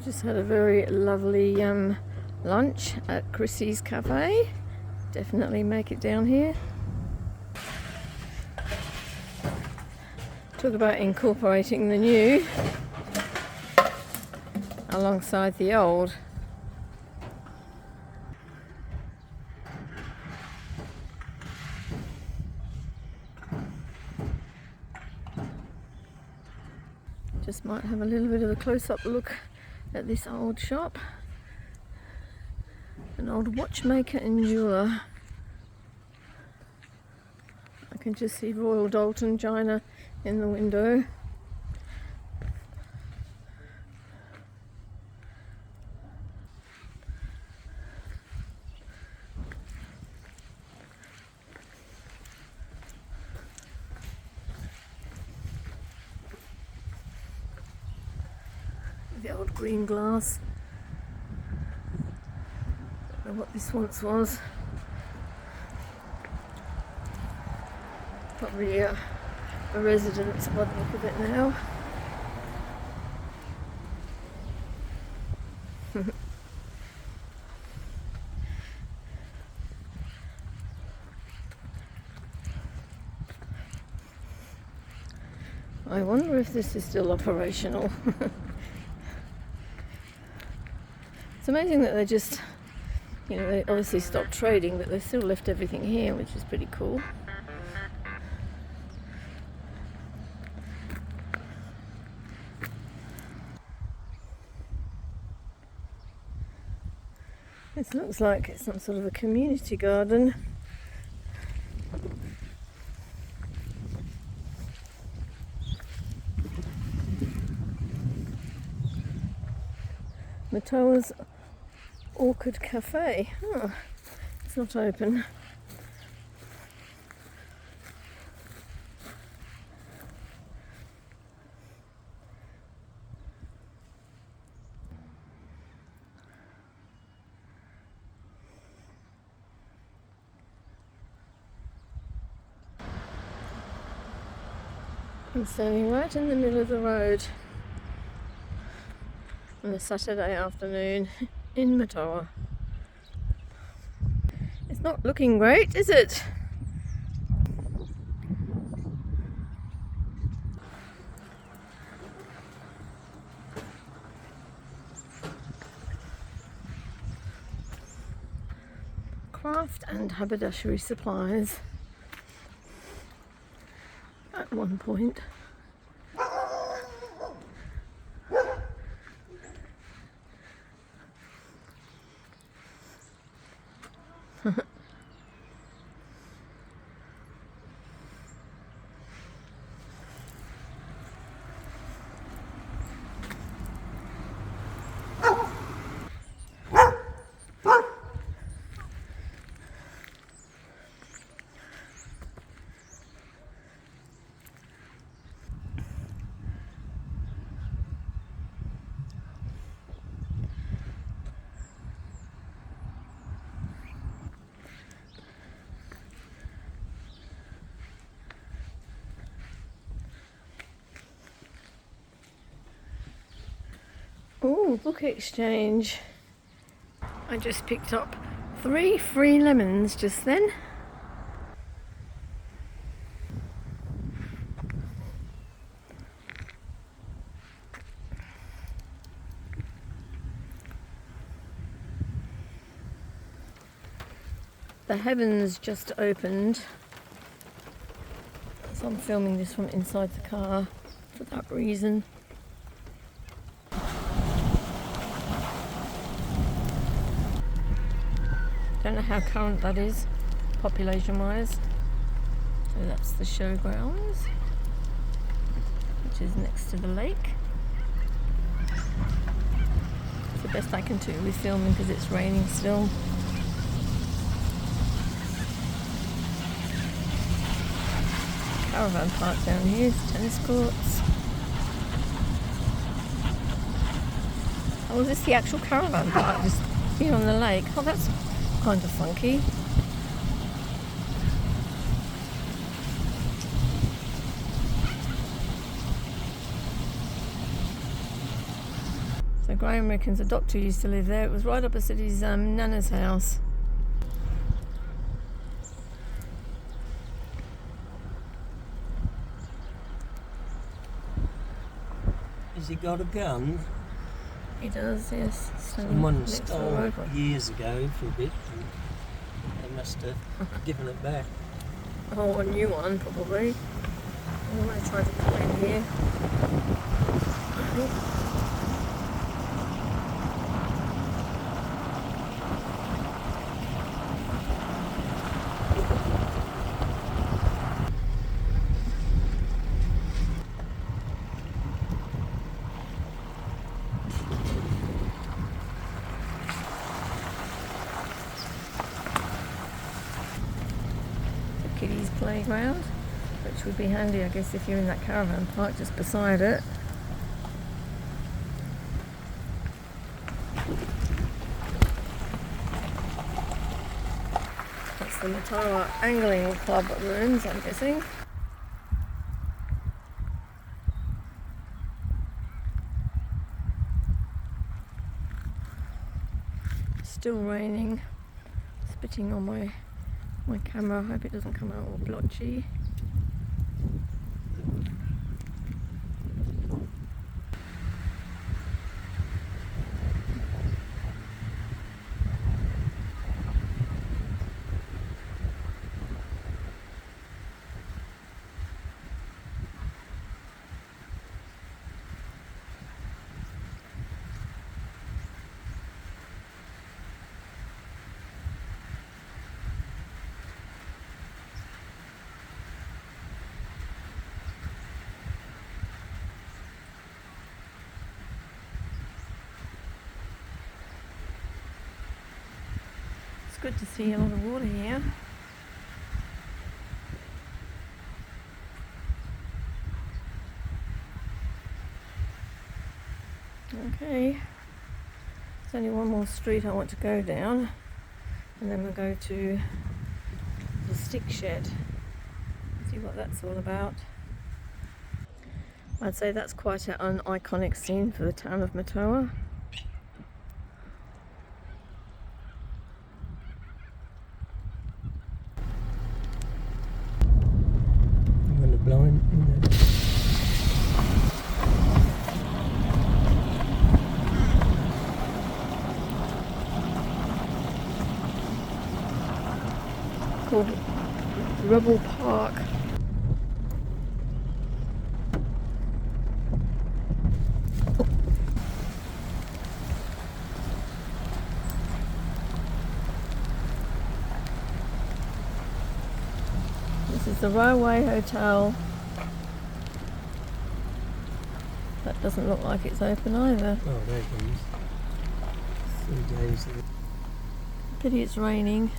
Just had a very lovely lunch at Chrissy's Cafe. Definitely make it down here. Talk about incorporating the new alongside the old. Just might have a little bit of a close-up look at this old shop. An old watchmaker and jeweller. I can just see Royal Doulton china in the window. The old green glass. Don't know what this once was. Probably a residence by the look of it now. I wonder if this is still operational. It's amazing that they just, they obviously stopped trading, but they still left everything here, which is pretty cool. This looks like it's some sort of a community garden. Murtoa's Orchid Cafe. Oh, it's not open. I'm standing right in the middle of the road on a Saturday afternoon in Murtoa. It's not looking great, is it? Craft and haberdashery supplies. At one point. Oh, book exchange. I just picked up 3 free lemons just then. The heavens just opened, so I'm filming this from inside the car for that reason. Don't know how current that is, population-wise. So that's the showgrounds, which is next to the lake. It's the best I can do with filming because it's raining still. Caravan park down here, tennis courts. Oh, is this the actual caravan park just here on the lake? Oh, that's kind of funky. So So Graham reckons a doctor used to live there. It was right opposite his nana's house. Has he got a gun? He does, yes. Someone stole it years ago for a bit, and they must have given it back. Oh, a new one, probably. I'm going to try to pull in here. Kiddies playground, which would be handy, I guess, if you're in that caravan park just beside it. That's the Murtoa Angling Club rooms, I'm guessing. Still raining, spitting on my camera. I hope it doesn't come out all blotchy. Good to see a lot of water here. Okay, there's only one more street I want to go down, and then we'll go to the stick shed, see what that's all about. I'd say that's quite an iconic scene for the town of Murtoa. Blowing in there. Called Rebel Park. This is the Railway Hotel. That doesn't look like it's open either. Oh, there it comes. 3 days. Pity it's raining.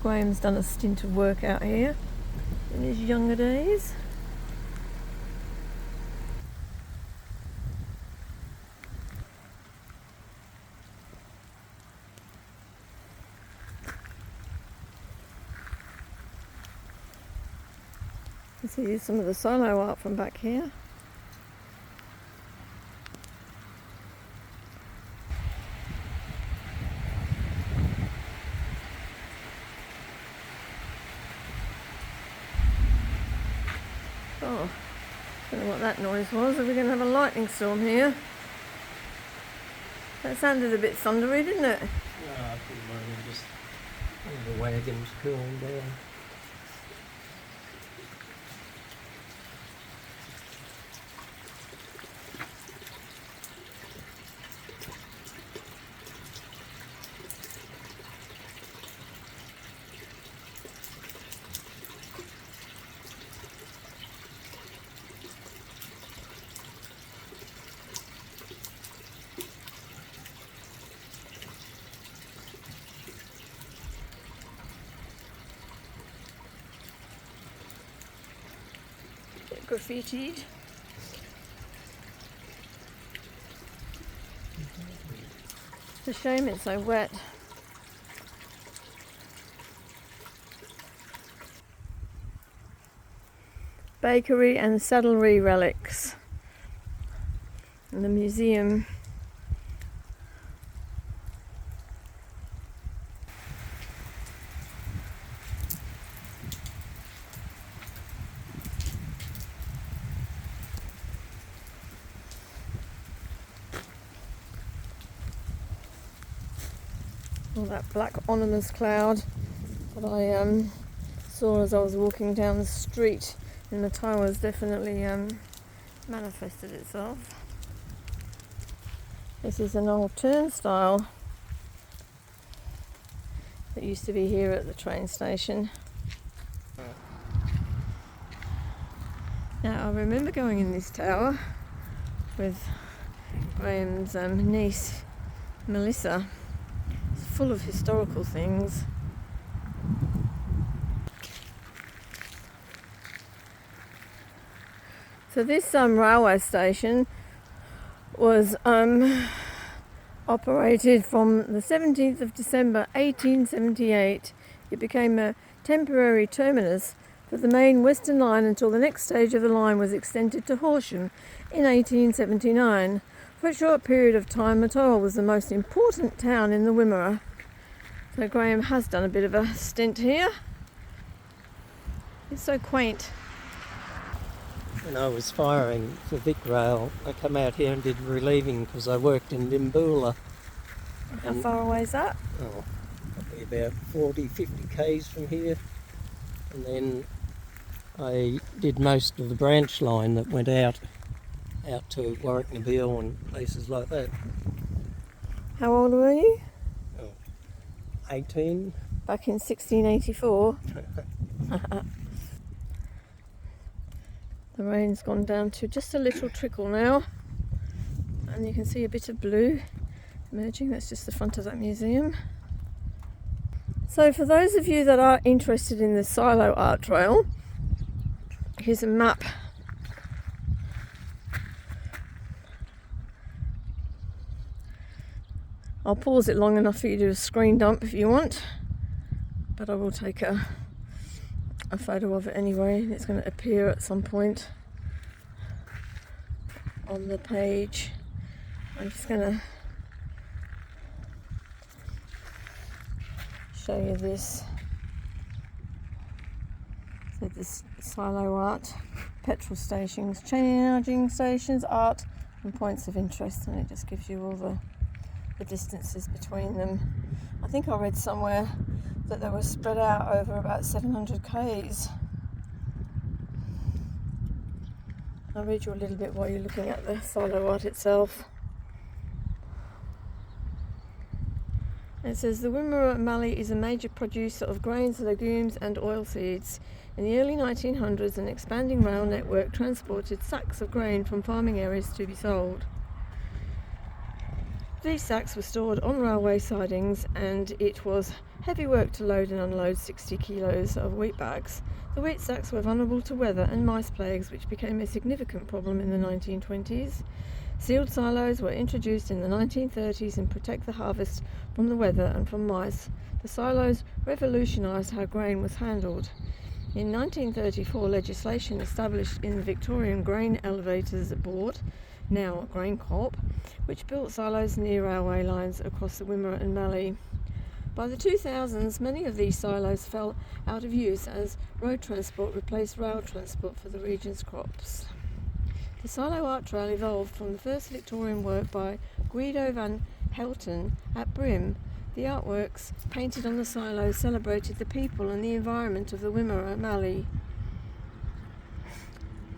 Graham's done a stint of work out here in his younger days. You see some of the solo art from back here. Oh, don't know what that noise was. Are we going to have a lightning storm here? That sounded a bit thundery, didn't it? Yeah, I couldn't mind just all the wagons cooling down. Graffitied. It's a shame it's so wet. Bakery and saddlery relics. and the museum. All that black ominous cloud that I saw as I was walking down the street in Murtoa has definitely manifested itself. This is an old turnstile that used to be here at the train station. Now I remember going in this tower with Graham's niece Melissa. It's full of historical things. So this railway station was operated from the 17th of December 1878. It became a temporary terminus for the main Western Line until the next stage of the line was extended to Horsham in 1879. For a short period of time, Murtoa was the most important town in the Wimmera. So Graham has done a bit of a stint here. It's so quaint. When I was firing for Vic Rail, I come out here and did relieving because I worked in Wimmera. How far away is that? Oh, probably about 40, 50 k's from here. And then I did most of the branch line that went out to Warwick Nabil and places like that. How old were you? 18. Back in 1684. The rain's gone down to just a little trickle now, and you can see a bit of blue emerging. That's just the front of that museum. So for those of you that are interested in the Silo Art Trail, here's a map. I'll pause it long enough for you to do a screen dump if you want, but I will take a photo of it anyway. It's going to appear at some point on the page. I'm just going to show you this. So this Silo Art, petrol stations, charging stations, art and points of interest, and it just gives you all the distances between them. I think I read somewhere that they were spread out over about 700 k's. I'll read you a little bit while you're looking at the Silo Art itself. It says the Wimmera Mallee is a major producer of grains, legumes and oilseeds. In the early 1900s, an expanding rail network transported sacks of grain from farming areas to be sold. These sacks were stored on railway sidings, and it was heavy work to load and unload 60 kilos of wheat bags. The wheat sacks were vulnerable to weather and mice plagues, which became a significant problem in the 1920s. Sealed silos were introduced in the 1930s and protect the harvest from the weather and from mice. The silos revolutionised how grain was handled. In 1934, legislation established in the Victorian Grain Elevators Board, now Grain Corp, which built silos near railway lines across the Wimmera and Mallee. By the 2000s, many of these silos fell out of use as road transport replaced rail transport for the region's crops. The Silo Art Trail evolved from the first Victorian work by Guido van Helten at Brim. The artworks painted on the silos celebrated the people and the environment of the Wimmera Mallee.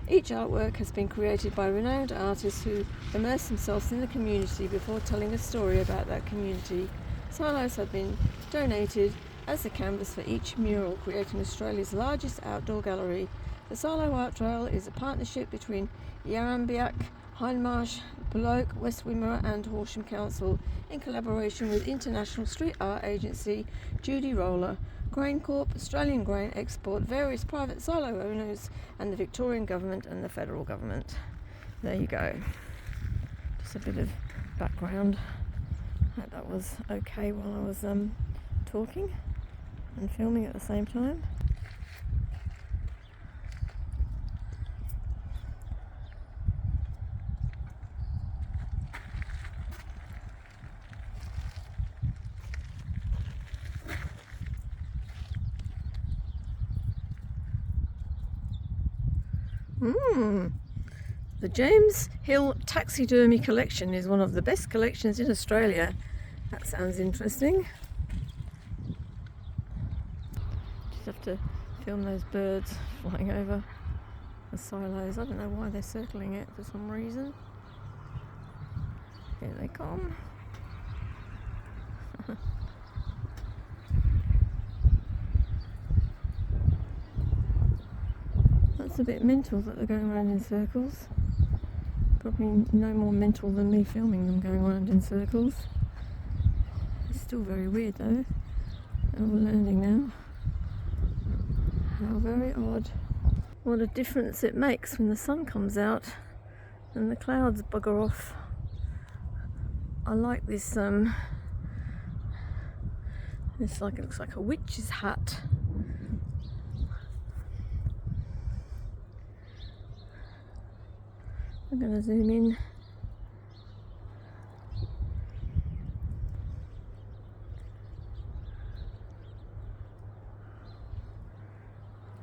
Each artwork has been created by renowned artists who immerse themselves in the community before telling a story about that community. Silos have been donated as the canvas for each mural, creating Australia's largest outdoor gallery. The Silo Art Trail is a partnership between Yarrambiack, Hindmarsh, Bloke, West Wimmera and Horsham Council in collaboration with international street art agency Judy Roller, Grain Corp, Australian Grain Export, various private silo owners and the Victorian Government and the Federal Government. There you go. Just a bit of background. I hope that was okay while I was talking and filming at the same time. The James Hill Taxidermy Collection is one of the best collections in Australia. That sounds interesting. Just have to film those birds flying over the silos. I don't know why they're circling it for some reason. Here they come. That's a bit mental that they're going around in circles. Probably no more mental than me filming them going around in circles. It's still very weird though. They're all landing now. How very odd. What a difference it makes when the sun comes out and the clouds bugger off. I like this it looks like a witch's hat. I'm going to zoom in.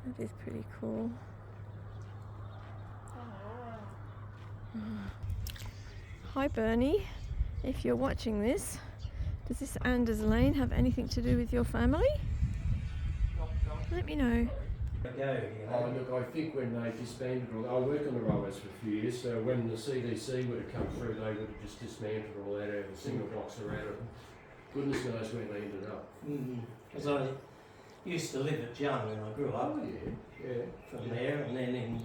That is pretty cool. Hi Bernie, if you're watching this, does this Anders Lane have anything to do with your family? Let me know. Oh, look, I think when they disbanded all, I worked on the railways for a few years, so when the CDC would have come through, they would have just dismantled all that out of the single blocks around it. Goodness knows where they ended up. Because I used to live at Young when I grew up. Oh, yeah. From there, and then in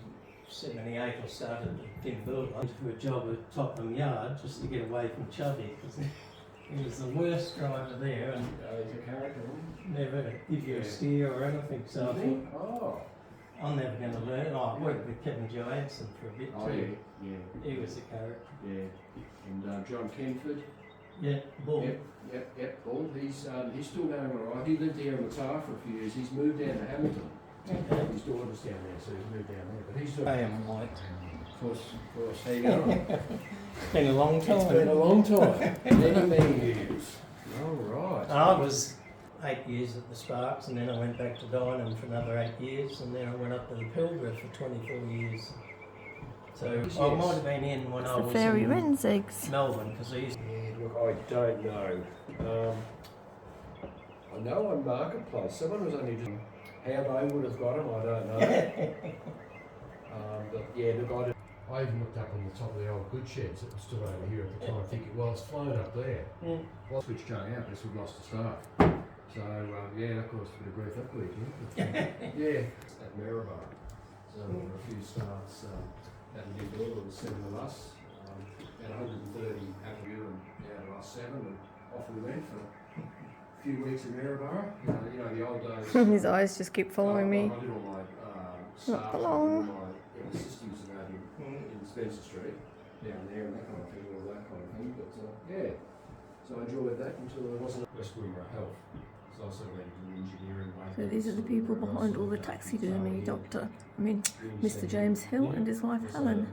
'78 I started at Timberlake. I went for a job at Topham Yard just to get away from Chubby, because he was the worst driver there and He's a character, never give you a steer or anything. So I thought, I'm never going to learn. I worked with Kevin Johansson for a bit too. Yeah. He was a character. Yeah. And John Kenford. Yeah, Bull. Yep, Bull. He's still going alright. He lived here in Murtoa for a few years. He's moved down to Hamilton. Okay. His daughter's down there, so he's moved down there. But he's still. I am white. Of course. There you go. It's been a long time. It's been a long time. many years. Alright. I was 8 years at the Sparks, and then I went back to Dynam for another 8 years, and then I went up to the Pilbara for 24 years. So Yes. I might have been in when I The was fairy in wren's eggs. Melbourne, because I used to... Look, I don't know. I know on Marketplace, someone was only just how they would have got them, I don't know. But yeah, look, I even looked up on the top of the old goods sheds that was still over here at the time, thinking, well, it's flown up there. Well, switched going out, because we've lost the staff. So yeah, of course, a bit of grief that week, yeah. At Maryborough. So there were a few staffs at the big door, there was 7 of us. About 130 out of you and out of us 7, and off we went for a few weeks in Maryborough. You know the old days. His eyes just keep following me. I did all my staff, for long. my systems and that in Spencer Street, down there and that kind of thing, all that kind of thing. But yeah, so I enjoyed that until there wasn't West Wimmera Health. So I also went into engineering. So these are the people behind all the taxidermy, Mr. James Hill and his wife Helen.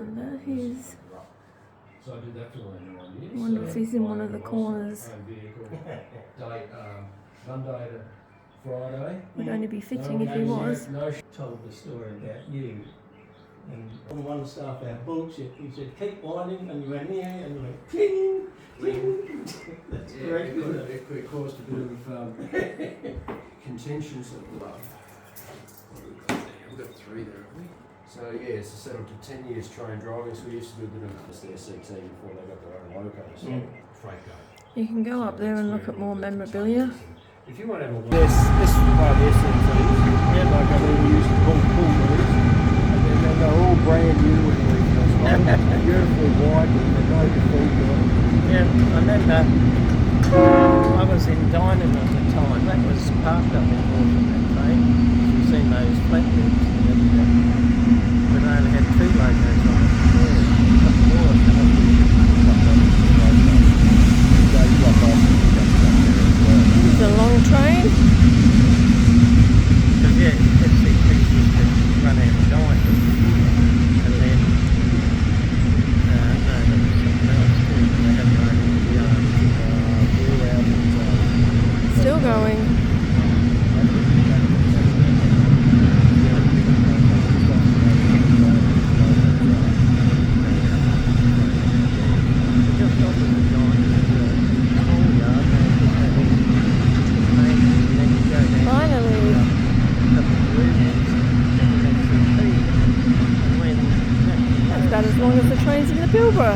And there he is. So I did that for 9 years. I wonder if he's in one of the corners. Monday to Friday. Would only be fitting if he was. told the story about you. And on one staff out bullshit, he said, keep whining, and you went here, and you went, cling, cling. That's great. It caused a bit of contentions at the We've got 3 there, haven't we? So yeah, so settled to 10 years train driving, so we used to do a bit of their CT before they got their own loco, so freight go. You can go up there and look at more memorabilia. If you want to have a look, this is part of the SCTs, like we used to call pool moves, and then they're all brand new and beautifully white and they're no defeat. Yeah, I remember I was in Dynam at the time. That was parked up in Northern that train. You've seen those flatbeds. But I only had 2 logos on it. It's a long train. Because yeah, SCT used to run out of Dynam. And then, no, that was something else too. They had their own Still going. Pilbara.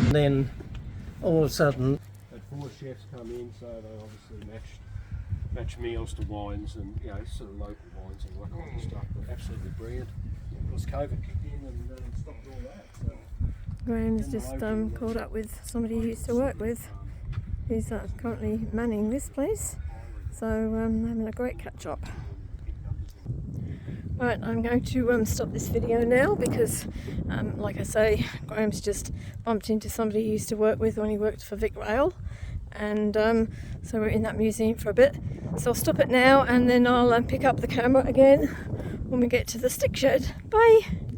And then all of a sudden, Had 4 chefs come in, so they obviously match meals to wines and sort of local wines and all that kind of stuff. But absolutely brilliant. Of course, COVID kicked in and stopped all that. So. Graham has just caught up with somebody he used to work with. He's currently manning this place, so having a great catch up. Right, I'm going to stop this video now because, like I say, Graham's just bumped into somebody he used to work with when he worked for Vic Rail, and so we're in that museum for a bit. So I'll stop it now and then I'll pick up the camera again when we get to the stick shed. Bye!